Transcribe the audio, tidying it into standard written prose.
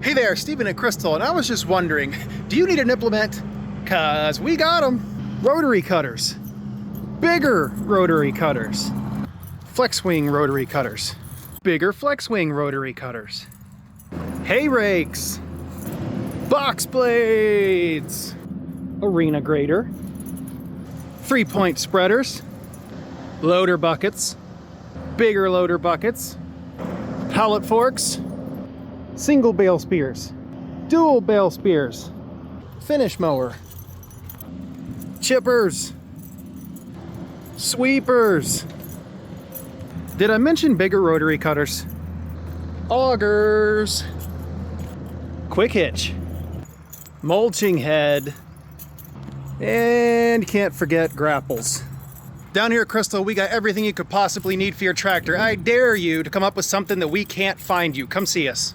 Hey there, Stephen and Crystal, and I was just wondering, do you need an implement? Cause we got them. Rotary cutters. Bigger rotary cutters. Flex wing rotary cutters. Bigger flex wing rotary cutters. Hay rakes. Box blades. Arena grader. 3-point spreaders. Loader buckets. Bigger loader buckets. Pallet forks. Single bale spears, dual bale spears, finish mower, chippers, sweepers. Did I mention bigger rotary cutters? Augers, quick hitch, mulching head, and can't forget grapples. Down here at Crystal, we got everything you could possibly need for your tractor. I dare you to come up with something that we can't find you. Come see us.